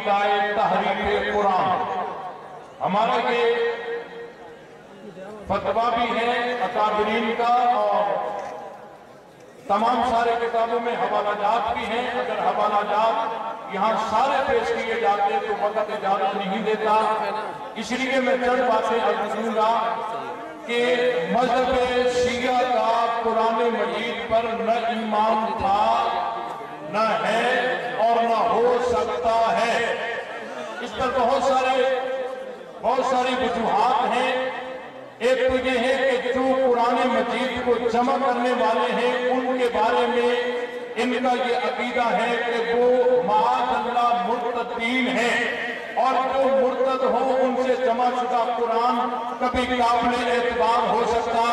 عقیدۂ تحریف قرآن. ہمارا یہ فتویٰ بھی ہے اکابرین کا اور تمام سارے کتابوں میں حوالہ جات بھی ہیں. اگر حوالہ جات یہاں سارے پیش کیے جاتے تو وقت اجازت نہیں دیتا، اس لیے میں چند باتیں عرض کروں گا کہ مذہب شیعہ کا قرآن مجید پر نہ ایمان تھا، نہ ہے اور نہ ہو سکتا ہے. اس پر بہت ساری وجوہات ہیں. ایک تو یہ ہے کہ جو قرآن مجید کو جمع کرنے والے ہیں ان کے بارے میں ان کا یہ عقیدہ ہے کہ وہ معاذ اللہ مرتدین ہیں، اور جو مرتد ہوں ان سے جمع شدہ قرآن کبھی قابل اعتبار ہو سکتا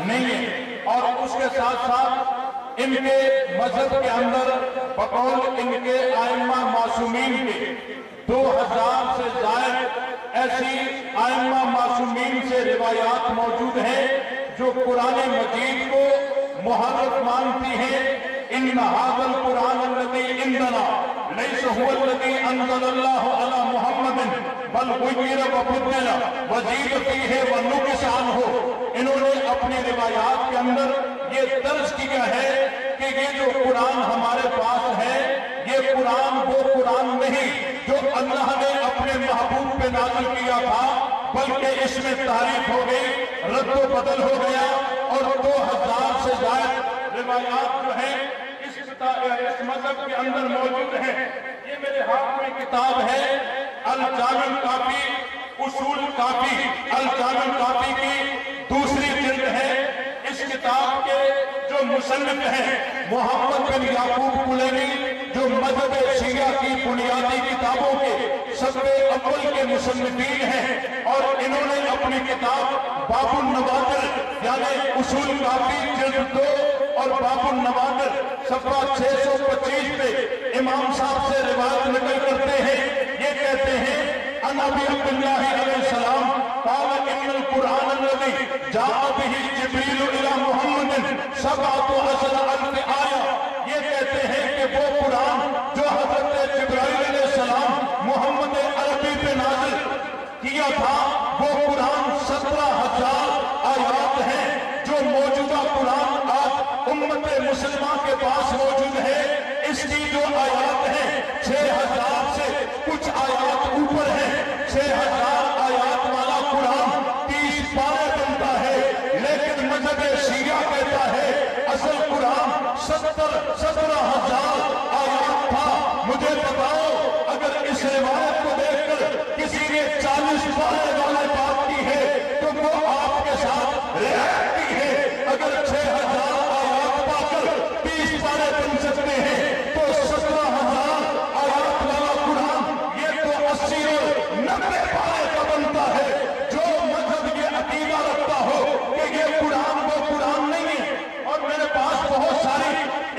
نہیں ہے. اور اس کے ساتھ ساتھ ان کے مذہب کے اندر بقول ان کے ائمہ معصومین کے 2000 سے زائد ایسی ائمہ معصومین سے روایات موجود ہیں جو قرآن مجید کو محرف مانتی ہیں. ان هذا القرآن الذي عندنا ليس هو الذي انزل الله على محمد بل غير وبدل وزيد فيه ونقص عنه. انہوں نے اپنی روایات کے اندر یہ درج کیا ہے کہ یہ جو قرآن ہمارے پاس ہے یہ قرآن وہ قرآن نہیں جو اللہ نے اپنے محبوب پہ نازل کیا تھا، بلکہ اس میں تحریف ہو گئی، رد و بدل ہو گیا. اور 2000 سے زائد روایات جو ہیں اس مذہب کے اندر موجود ہیں. یہ میرے ہاتھ میں کتاب ہے الجامع الکافی، اصول کافی، الجامع الکافی کی دوسری جلد ہے. اس کتاب کے جو مصنف ہیں محمد بن یعقوب کلینی، جو مذہب شیعہ کی بنیادی کتابوں کے صفحے اول کے مصنفین ہیں، اور انہوں نے اپنی کتاب باب النوادر یعنی اصول کافی جلد 2 اور باب النوادر صفحہ 625 پہ امام صاحب سے روایت نقل کرتے ہیں. یہ کہتے ہیں ان ابی عبداللہ علیہ السلام قال ان القرآن الذي جاء به جبریل الى محمد 17,000 آیہ. یہ کہتے ہیں کہ وہ قرآن جو حضرت جبرائیل علیہ السلام محمد عربی پہ نازل کیا تھا وہ قرآن 17,000 آیات ہیں. جو موجودہ قرآن آج امت مسلمہ کے پاس موجود ہے اس کی جو آیات ہیں 6,000 سے کچھ آیات اوپر ہیں. 6,000 آیات والا قرآن 30 پارے بنتا ہے، لیکن مذہب شیعہ کہتا ہے اصل قرآن 17,000 آیات تھا. مجھے بتاؤ اگر اس روایت کو دیکھ کر کسی نے 40 پارے والے بات کی ہے تو وہ آپ کے ساتھ رعایت کی ہے. اگر 6,000 آیات پا کر 30 پارے بن سکتے ہیں تو 17,000 آیات والا قرآن یہ تو 80 اور 90 پارے کا بنتا ہے. جو مذہب یہ عقیدہ رکھتا ہو کہ یہ قرآن وہ قرآن نہیں ہے. اور میرے پاس بہت ساری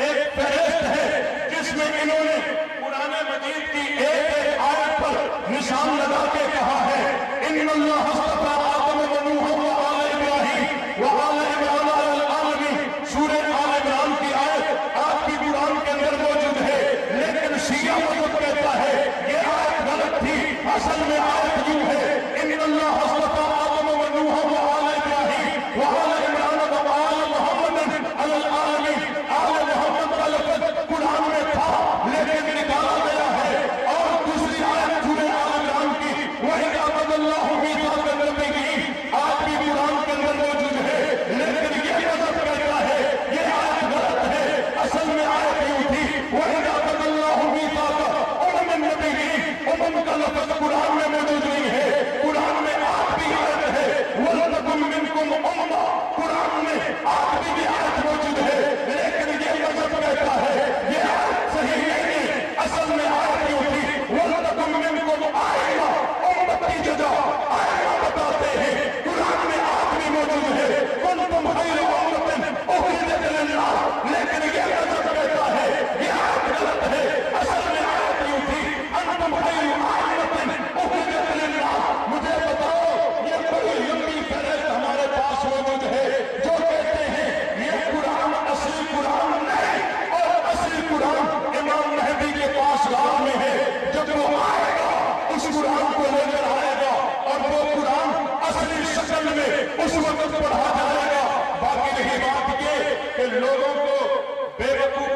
ایک فہرست ہے جس میں انہوں نے قرآن مجید کی ایک آیت پر نشان لگا کے کہا ہے ان اللہ اصطفیٰ آدم و نوح و آل ابراہیم و آل عمران علی العالمین. سورہ آل عمران کی آیت آپ کی قرآن کے اندر موجود ہے، لیکن شیعہ مذہب کہتا ہے یہ آیت غلط تھی. اصل میں آیت یوں ہے ان اللہ اصطفیٰ آدم و نوح و آل ابراہیم و آل عمران و آل محمد علی العالمین. آل محمد کا لفظ قرآن میں تھا لیکن نکالا گیا ہے. اور دوسری آیت سورہ آل عمران کی وَإِذْ أَخَذَ اللَّهُ مِيثَاقَ النَّبِيِّينَ آج بھی قرآن کے اندر موجود ہے، لیکن یہ مذہب کہتا ہے یہ آیت غلط ہے. اصل میں آیت یوں تھی وَإِذْ أَخَذَ اللَّهُ مِيثَاقَ النَّبِيِّينَ کا لفظ قرآن میں موجود نہیں ہے. قرآن میں آج بھی آیت ہے وَلْتَكُن مِّنكُمْ أُمَّةٌ. قرآن میں آج بھی آیت موجود ہے، لیکن یہ مذہب کہتا ہے یہ آیت صحیح نہیں ہے. اصل میں آیت یوں تھی وَلْتَكُن مِّنكُمْ أُمَّةٌ. امت کی جگہ آیت بتاتے ہیں قرآن میں آج بھی موجود ہے كُنتُمْ خَيْرَ أُمَّةٍ أُخْرِجَتْ لِلنَّاسِ. لیکن یہ مذہب کہتا ہے یہ آیت غلط ہے. اصل میں آیت یوں تھی أنتم خير أمة أخرجت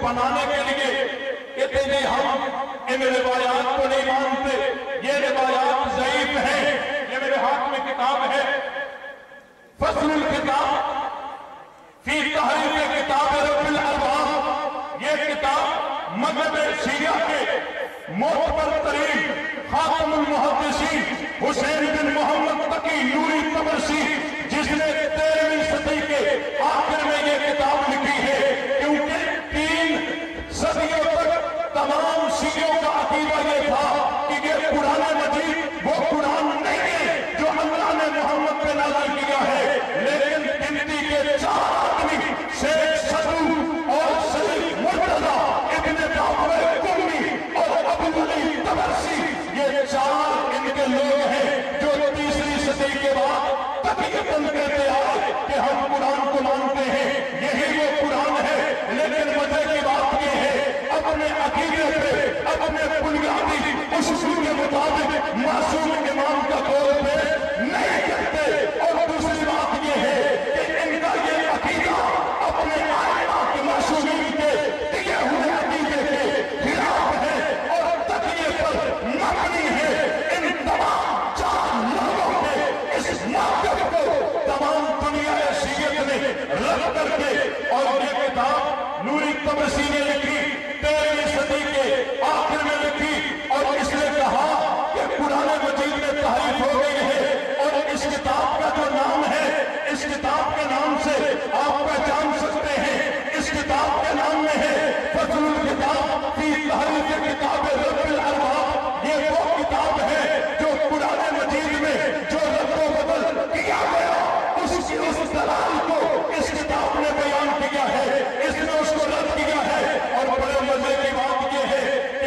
बनाने के लिए कहते हैं हम इन रिवायात को नहीं मानते, ये रिवायात ज़ईफ है। ये मेरे हाथ में किताब है, फस्लुल किताब फी तहरीर किताब रब्बिल अरबाब। ये किताब मज़हब शिया के मोहतर तरीन खातमुल मुहद्दिसीन हुसैन बिन मोहम्मद तकी नूरी तबरसी, जिसने 13वीं सदी के आखिर में ये किताब लिखी है, क्योंकि 3 सदियों तक तमाम शियों का अकीदा ये था कि ये कुरान मजीद वो कुरान नहीं है जो अल्लाह ने मोहम्मद पे नाज़िल किया है। लेकिन गिनती के 4 आदमी, शेख सदू और सईद मुर्तजा इब्न जाफर कुम्मी और अबू अली तबरसी, ये 4 इनके लोग हैं जो 3री सदी के बाद तकीयतन कहते आए कि हम कुरान को मानते हैं, यही वो कुरान है। लेकिन मजे की बात ये है, अपने अकीदे पे, अपने बुनियादी उसूल के मुताबिक मासूम इमाम का कौल पे नहीं करते। और दूसरी बात ये है कि इनका ये अकीदा अपने आइमा के मासूमीन के दिए हुए अकीदे के खिलाफ है और तकिए पर मबनी है। इन तमाम 4 लोगों के इस मौक़िफ़ को तमाम दुनिया शियत ने रद्द करके और ये किताब नूरी तबरसी ने लिखी, 13वीं सदी के आखिर में लिखी, और इसने कहा कि कुरान मजीद में तहरीफ हो गई है। और इस किताब का जो नाम है, इस किताब के नाम से आप पहचान सकते हैं, इस किताब के नाम में है फज़लुल किताब फी तहरीर किताब रब्बिल अरबाब। ये वो किताब है जो कुरान मजीद में जो रद्दो बदल किया गया, उसकी उस दलाल को इस किताब ने बयान किया है, इसने उसको रद्द किया है। और बड़े मजे की बात यह है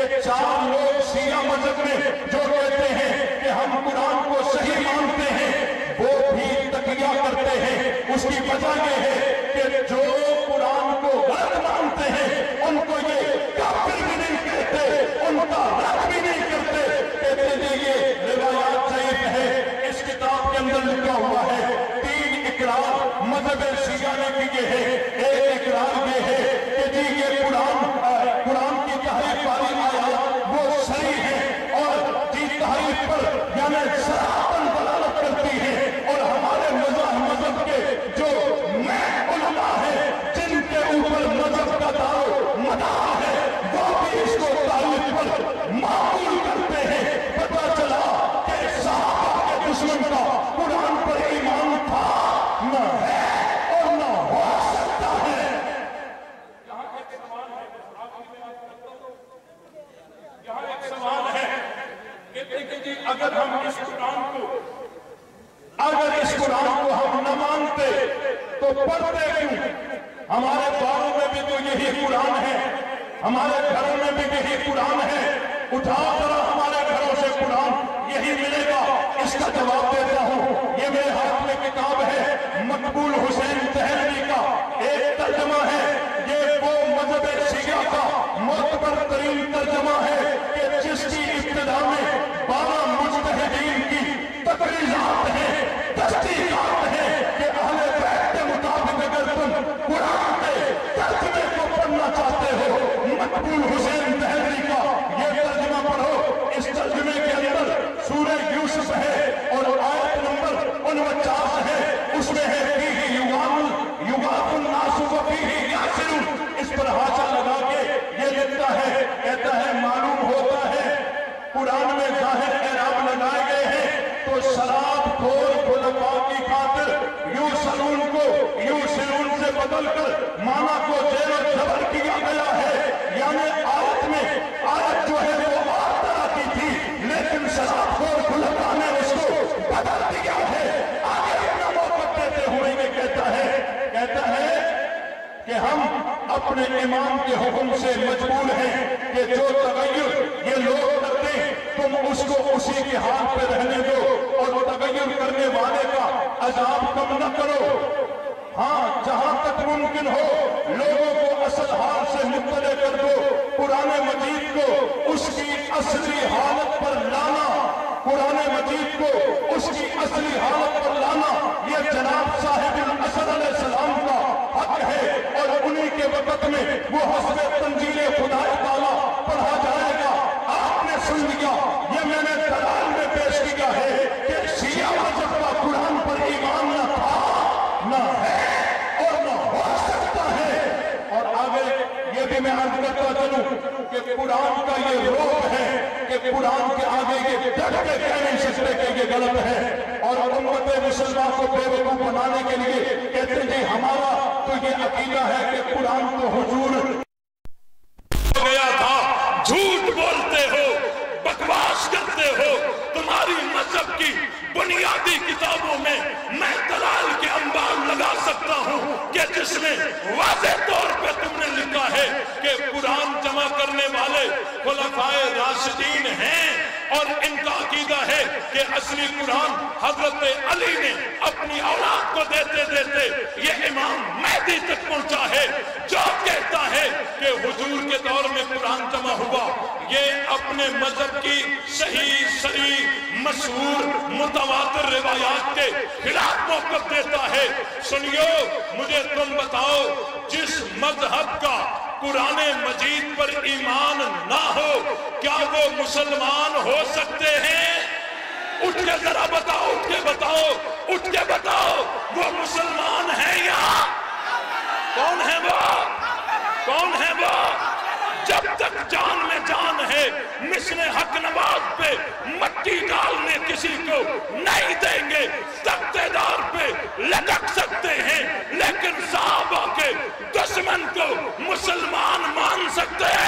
कि 4 लोग शिया मजहब में जो कहते हैं कि हम कुरान को सही मानते हैं, वो भी तकिया करते हैं। उसकी वजह यह है कि जो कुरान को गलत मानते हैं उनको ये काफिर भी नहीं कहते, उनका रद्द भी नहीं करते, कहते हैं ये रिवायात ज़ईफ है। इस किताब के अंदर लिखा हुआ है 3 इकरार मजहब शिया ने किए हैं। एक इकरार ये है कि जी ये कुरान की तहरीफ वाली आयत वो सही है और जी तहरीफ पर यानी सराहतन दलालत करती है। और हमारे मजहब के जो उलमा है जिनके ऊपर मजहब का दारो मदार है, वो भी इसको तहरीफ पर माकूल करते हैं। पता चला कि सहाबा के दुश्मन का कुरान पर ईमान था, न है और न हो सकता है। यहाँ एक सवाल है कि अगर हम इस कुरान को हम न मानते तो पढ़ते क्यों? हमारे द्वारों में भी तो यही कुरान है, हमारे घरों में भी यही कुरान है। उठाओ जरा हमारे घरों से कुरान, यही मिलेगा। इसका जवाब देता हूँ। ये मेरे हाथ में किताब है मकबूल हुसैन तहलवी का एक तर्जमा है। ये वो मजहब शिया का मोतबर तरीन तर्जमा है कि जिसकी इब्तिदा में 12 मुज्तहिदीन की तकरीरात है, तस्दीकात है कि अहले बैत के मुताबिक अगर तुम कुरान के तर्जमे को पढ़ना चाहते हो, मकबूल हुसैन तहलवी का ये तर्जमा पढ़ो। इस तर्जमे के अंदर सूरह यूसुफ है और आयत नंबर 49 है, उसमें है फीही युगाफुन नासु व फीही यासिरून। इस पर हाशा लगा के ये लिखता है, कहता है मालूम होता है कुरान में जाहिर एराब लगाए गए हैं तो शराब खोर खुलफा की खातिर यूसरून को यूसिरून से बदलकर माना को जेर और जबर किया गया है। यानी आयत जो है वो और तरह की थी, लेकिन शराब खोर खुलफा ने उसको बदल दिया है। आगे अपना मौक़िफ़ देते हुए ये कहता है कि हम अपने इमाम के हुक्म से मजबूर हैं कि जो तगय्युर ये लोग करते हैं तुम उसको उसी के हाल पे रहने दो और तगय्युर करने वाले का अजाब कम न करो। हाँ, जहां तक मुमकिन हो लोगों को असल हाल से मुत्तले कर दो। कुरान मजीद को उसकी असली हालत पर लाना, कुरान मजीद को उसकी असली हालत पर लाना, ये जनाब साहिब असद अलैहिस्सलाम का हक है। और उन्हीं के वक़्त में वो हस्बे करता चलूं कि कुरान का ये रोग है कि कुरान के आगे ये डट के कह नहीं सकते कि ये गलत है, और उम्मत मुसलमान को बेवकूफ बनाने के लिए कहते हैं हमारा तो ये अकीदा है कि कुरान तो हुजूर हो गया था। झूठ बोलते हो, बकवास करते हो। तुम्हारी मजहब की बुनियादी किताबों में मैं दलाल के अंबार लगा सकता हूं कि जिसमें वाज़ेह तौर पे तुमने लिखा है कि कुरान जमा करने वाले खुलफाए राशिदीन हैं, और इनका अकीदा है कि असली कुरान हजरत अली ने अपनी औलाद को देते देते ये इमाम महदी तक पहुंचा है, जो कहता है कि हुजूर के दौर में कुरान जमा हुआ। ये अपने मजहब की सही सही मशहूर मुतवातिर रिवायात के खिलाफ मौक़िफ़ देता है। सुनियो, मुझे तुम बताओ, जिस मजहब का कुरान मजीद पर ईमान ना हो, क्या वो मुसलमान हो सकते हैं? उठ के जरा बताओ, उठ के बताओ, उठ के बताओ, वो मुसलमान है या कौन है वो? कौन है वो? जब तक जान में जान है, मिस्र हक नवाज पे मट्टी डालने किसी को नहीं देंगे। तख्तेदार पे लटक सकते हैं, लेकिन साहबा के दुश्मन को मुसलमान मान सकते हैं।